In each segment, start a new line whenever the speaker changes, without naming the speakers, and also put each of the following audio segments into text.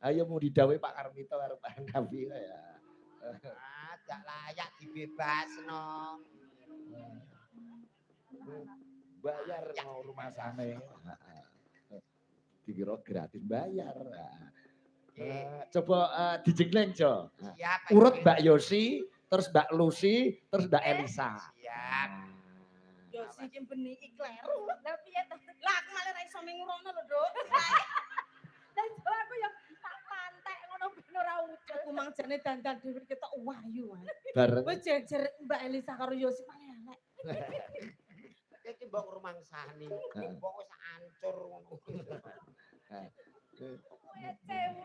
Ayo mau didawai Pak Karmito karo Pak Nabi ya.
Gak layak dibebasno.
Bayar mau rumah sana. Dikira gratis bayar. Coba dijegleng Jo. Urut Mbak Yosi, terus Mbak Lucy, terus Mbak Elisa.
Siap.
Yosi ki beni iki kleru. Lah piye to? Lah aku malah ra iso mingurono lho, Duk. Lah aku ya tak pantek ngono ben ora ucul. Aku mang jane dandan dhewe ketok wahyu.
Bareng.
Wis jejer Mbak Elisa karo Yosi paling elek.
Iki mbok rumangsani. Mbok wis ancur ngono.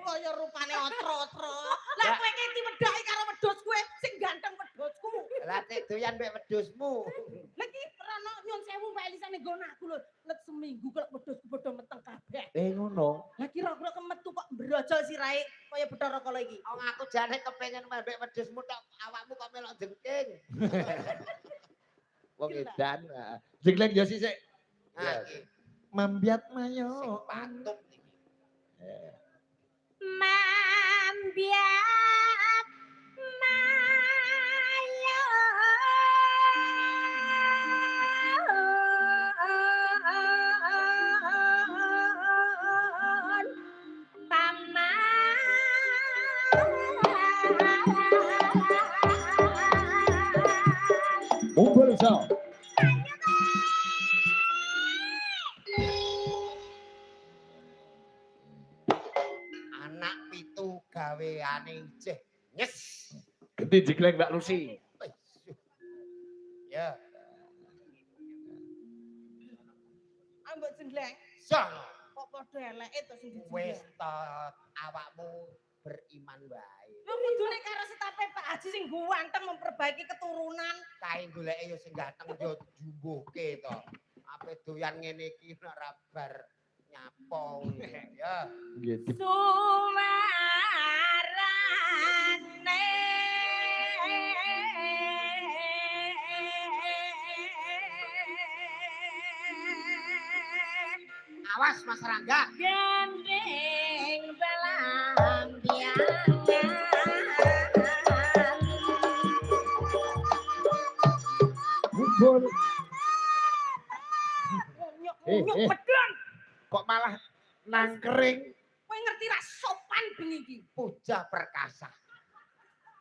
Kaya rupane otro-otro. Lah kowe iki diwedhaki karo wedhus kowe sing ganteng wedhusku.
Lah tek doyan mbek wedhusmu.
Lah iki rono nyun sewu Mbak Elisa ning nggon aku lho. Let seminggu kok wedhusku padha meteng kabeh.
Ngono.
Lah kira-kira kemetu kok brojol sirahe kaya Bathara Kala iki.
Wong aku jane kepengin mbek wedhusmu tok awakmu kok melok jengking.
Wong edan. Jegleng Yosi sik.
Nah, iki
Mambiat mayo.
sing patut iki.
Mambiat mayo paman.
Kumpul so.
Anak pitu gaweane ijeh. Nyes.
Genti jegleng Mbak Lucy.
Ya,
Ambek jengleng
song.
kok padha eleke to sing
Wis
dijengleng.
to awakmu beriman wae.
Lu kudune karo setape Pak Haji sing ganteng memperbaiki keturunan.
Kae goleke ya sing ganteng yo jumbuhke to. Ape doyan ngene iki nek ra bar nyapo ya.
Nggih.
Suarane
Awas Mas Rangga.
gendeng belambiangan.
Kumpul.
Nyuk medon.
Kok malah nangkring.
Kowe ngerti ra sopan bengi iki.
Puja perkasa.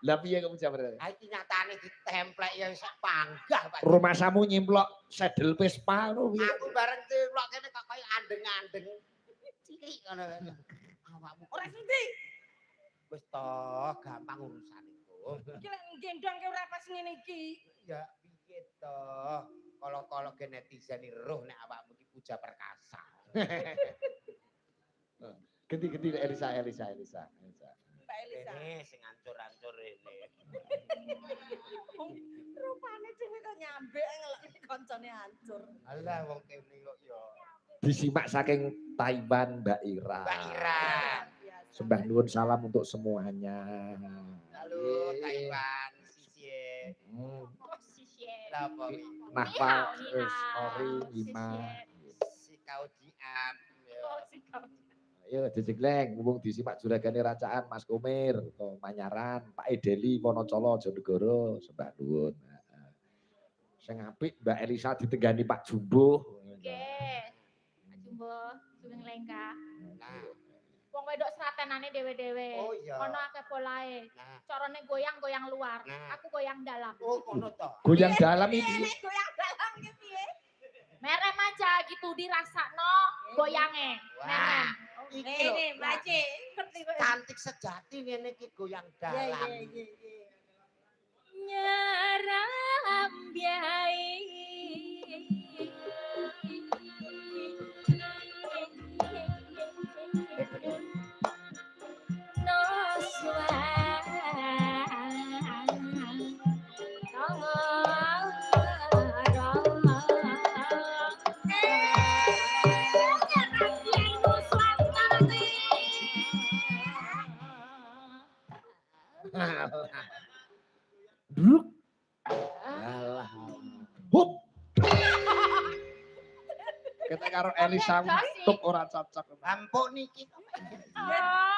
Lah piye kamu jawab?
Ha iki nyatane ditemplek ya iso panggah Pak.
Rumah samu nyimplok sedel Vespa lho piye?
Aku bareng templok kene kok kaya andeng-andeng. Cilik ngono. Awakmu
Ora sithik.
wis to gampang urusan iku.
Iki lek gendong ke ora pas ngene iki.
Ya piye to? Kalau ke netizen roh nek awakmu iki puja perkasa.
Genti Elisa.
Mbak Elisa.
Ini sing ancur-ancur ini.
Rupane dhewe kok nyambek ngelok koncone hancur.
Alah wong kene kok ya.
Disimak saking Taiwan Mbak Ira.
Mbak Ira.
Sembah nuwun salam untuk semuanya.
Halo Taiwan, Sisye.
Oh, sisye.
Lapa
Nahwa, terus Ori, Bima.
si kau diam.
Oh, sikap.
Ayo dijegleng, ngomong disimak juragane racaan Mas Komir, to Manyaran, Pak Edeli, Wonocolo, Jonegoro, sembah nuwun. Sing apik Mbak Elisa ditenggani Pak Jumbo.
Nggih. Pak Jumbo, Sugeng Lengka.
Nah,
Wong wedok seratenane dhewe-dhewe.
oh iya.
Ono akeh polahe.
Nah,
Carane goyang-goyang luar.
Nah.
Aku goyang dalam.
oh kono to.
Goyang dalam iki.
Goyang dalam ki piye?
Merem aja gitu dirasakno goyange. Merem.
Iki
Ini
lho.
Mbak Ci, ngerti kowe.
Cantik sejati ngene iki goyang dalam.
Nyeram biai. No
Duk. Alah. Hup. Kita karo Elisa tuk ora cocok.
Ampun niki.
Oh,